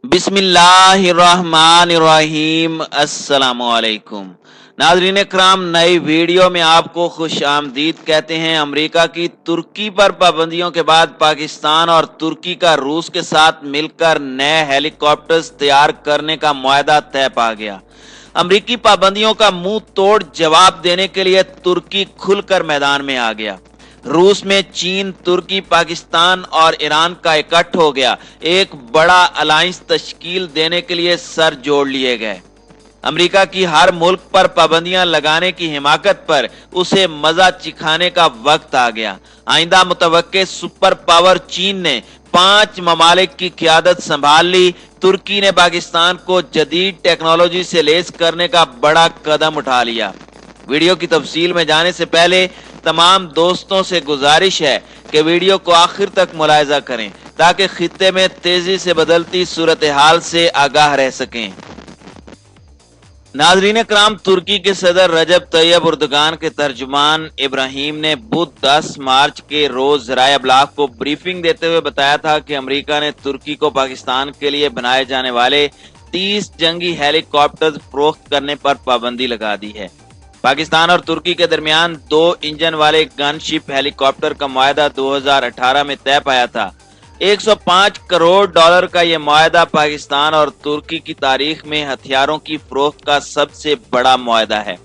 بسم اللہ الرحمن الرحیم۔ السلام علیکم ناظرین کرام، نئی ویڈیو میں آپ کو خوش آمدید کہتے ہیں۔ امریکہ کی ترکی پر پابندیوں کے بعد پاکستان اور ترکی کا روس کے ساتھ مل کر نئے ہیلی کاپٹرز تیار کرنے کا معاہدہ طے پا گیا۔ امریکی پابندیوں کا منہ توڑ جواب دینے کے لیے ترکی کھل کر میدان میں آ گیا۔ روس میں چین، ترکی، پاکستان اور ایران کا اکٹھ ہو گیا۔ ایک بڑا الائنس تشکیل دینے کے لیے سر جوڑ لیے گئے۔ امریکہ کی ہر ملک پر پابندیاں لگانے کی حماقت پر اسے مزہ چکھانے کا وقت آ گیا۔ آئندہ متوقع سپر پاور چین نے 5 ممالک کی قیادت سنبھال لی۔ ترکی نے پاکستان کو جدید ٹیکنالوجی سے لیس کرنے کا بڑا قدم اٹھا لیا۔ ویڈیو کی تفصیل میں جانے سے پہلے تمام دوستوں سے گزارش ہے کہ ویڈیو کو آخر تک ملاحظہ کریں تاکہ خطے میں تیزی سے بدلتی صورتحال سے آگاہ رہ سکیں۔ ناظرین کرام، ترکی کے صدر رجب طیب اردگان کے ترجمان ابراہیم نے بدھ 10 مارچ کے روز ذرائع ابلاغ کو بریفنگ دیتے ہوئے بتایا تھا کہ امریکہ نے ترکی کو پاکستان کے لیے بنائے جانے والے 30 جنگی ہیلی کاپٹرز فروخت کرنے پر پابندی لگا دی ہے۔ پاکستان اور ترکی کے درمیان 2 انجن والے گن شپ ہیلی کاپٹر کا معاہدہ 2018 میں طے پایا تھا۔ $105 کروڑ کا یہ معاہدہ پاکستان اور ترکی کی تاریخ میں ہتھیاروں کی فروخت کا سب سے بڑا معاہدہ ہے۔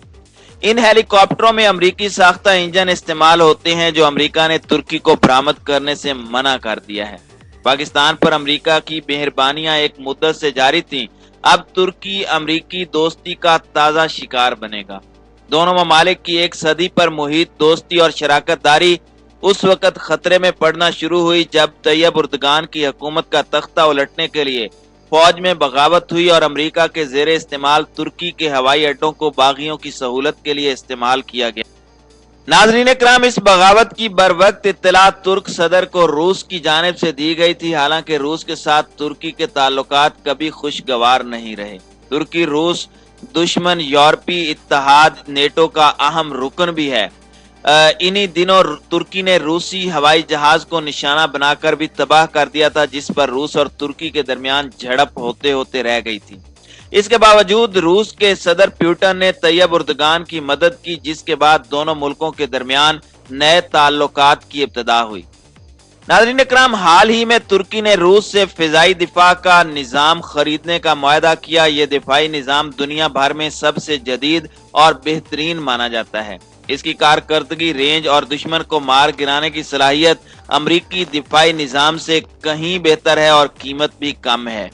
ان ہیلی کاپٹروں میں امریکی ساختہ انجن استعمال ہوتے ہیں جو امریکہ نے ترکی کو برآمد کرنے سے منع کر دیا ہے۔ پاکستان پر امریکہ کی مہربانیاں ایک مدت سے جاری تھیں، اب ترکی امریکی دوستی کا تازہ شکار بنے گا۔ دونوں ممالک کی ایک صدی پر محیط دوستی اور شراکت داری اس وقت خطرے میں پڑنا شروع ہوئی جب طیب اردگان کی حکومت کا تختہ الٹنے کے لیے فوج میں بغاوت ہوئی اور امریکہ کے زیر استعمال ترکی کے ہوائی اڈوں کو باغیوں کی سہولت کے لیے استعمال کیا گیا۔ ناظرین کرام، اس بغاوت کی بروقت اطلاع ترک صدر کو روس کی جانب سے دی گئی تھی، حالانکہ روس کے ساتھ ترکی کے تعلقات کبھی خوشگوار نہیں رہے۔ ترکی روس دشمن یورپی اتحاد نیٹو کا اہم رکن بھی ہے۔ انہی دنوں ترکی نے روسی ہوائی جہاز کو نشانہ بنا کر بھی تباہ کر دیا تھا، جس پر روس اور ترکی کے درمیان جھڑپ ہوتے ہوتے رہ گئی تھی۔ اس کے باوجود روس کے صدر پیوٹن نے طیب اردگان کی مدد کی، جس کے بعد دونوں ملکوں کے درمیان نئے تعلقات کی ابتدا ہوئی۔ ناظرین کرام، حال ہی میں ترکی نے روس سے فضائی دفاع کا نظام خریدنے کا معاہدہ کیا۔ یہ دفاعی نظام دنیا بھر میں سب سے جدید اور بہترین مانا جاتا ہے۔ اس کی کارکردگی، رینج اور دشمن کو مار گرانے کی صلاحیت امریکی دفاعی نظام سے کہیں بہتر ہے اور قیمت بھی کم ہے۔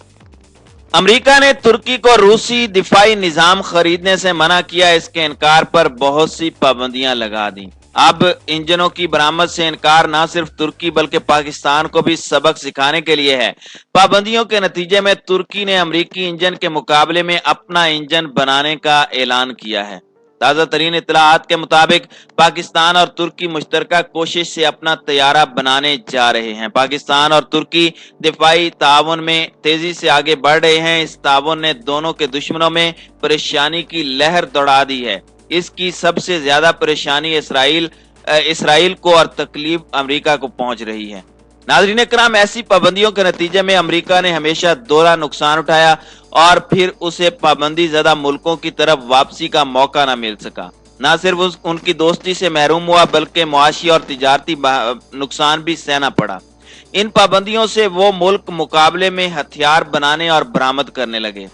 امریکہ نے ترکی کو روسی دفاعی نظام خریدنے سے منع کیا، اس کے انکار پر بہت سی پابندیاں لگا دیں۔ اب انجنوں کی برآمد سے انکار نہ صرف ترکی بلکہ پاکستان کو بھی سبق سکھانے کے لیے ہے۔ پابندیوں کے نتیجے میں ترکی نے امریکی انجن کے مقابلے میں اپنا انجن بنانے کا اعلان کیا ہے۔ تازہ ترین اطلاعات کے مطابق پاکستان اور ترکی مشترکہ کوشش سے اپنا طیارہ بنانے جا رہے ہیں۔ پاکستان اور ترکی دفاعی تعاون میں تیزی سے آگے بڑھ رہے ہیں۔ اس تعاون نے دونوں کے دشمنوں میں پریشانی کی لہر دوڑا دی ہے۔ اس کی سب سے زیادہ پریشانی اسرائیل کو اور تکلیف امریکہ کو پہنچ رہی ہے۔ ناظرین کرام، ایسی پابندیوں کے نتیجے میں امریکہ نے ہمیشہ دوہرا نقصان اٹھایا اور پھر اسے پابندی زدہ ملکوں کی طرف واپسی کا موقع نہ مل سکا۔ نہ صرف ان کی دوستی سے محروم ہوا بلکہ معاشی اور تجارتی نقصان بھی سہنا پڑا۔ ان پابندیوں سے وہ ملک مقابلے میں ہتھیار بنانے اور برآمد کرنے لگے۔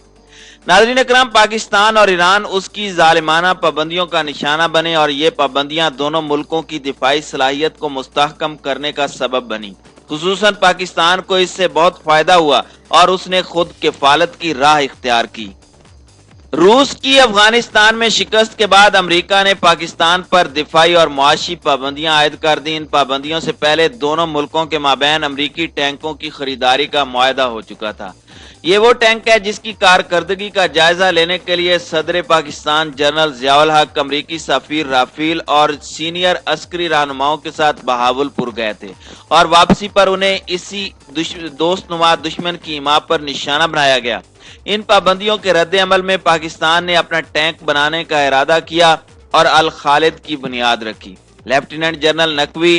ناظرین کرام، پاکستان اور ایران اس کی ظالمانہ پابندیوں کا نشانہ بنے اور یہ پابندیاں دونوں ملکوں کی دفاعی صلاحیت کو مستحکم کرنے کا سبب بنی۔ خصوصاً پاکستان کو اس سے بہت فائدہ ہوا اور اس نے خود کفالت کی راہ اختیار کی۔ روس کی افغانستان میں شکست کے بعد امریکہ نے پاکستان پر دفاعی اور معاشی پابندیاں عائد کر دیں۔ ان پابندیوں سے پہلے دونوں ملکوں کے مابین امریکی ٹینکوں کی خریداری کا معاہدہ ہو چکا تھا۔ یہ وہ ٹینک ہے جس کی کارکردگی کا جائزہ لینے کے لیے صدر پاکستان جنرل ضیاء الحق، امریکی سفیر رافیل اور سینئر عسکری رہنماؤں کے ساتھ بہاولپور گئے تھے اور واپسی پر انہیں اسی دوست نما دشمن کی حمایت پر نشانہ بنایا گیا۔ ان پابندیوں کے رد عمل میں پاکستان نے اپنا ٹینک بنانے کا ارادہ کیا اور الخالد کی بنیاد رکھی۔ Lieutenant general Naqvi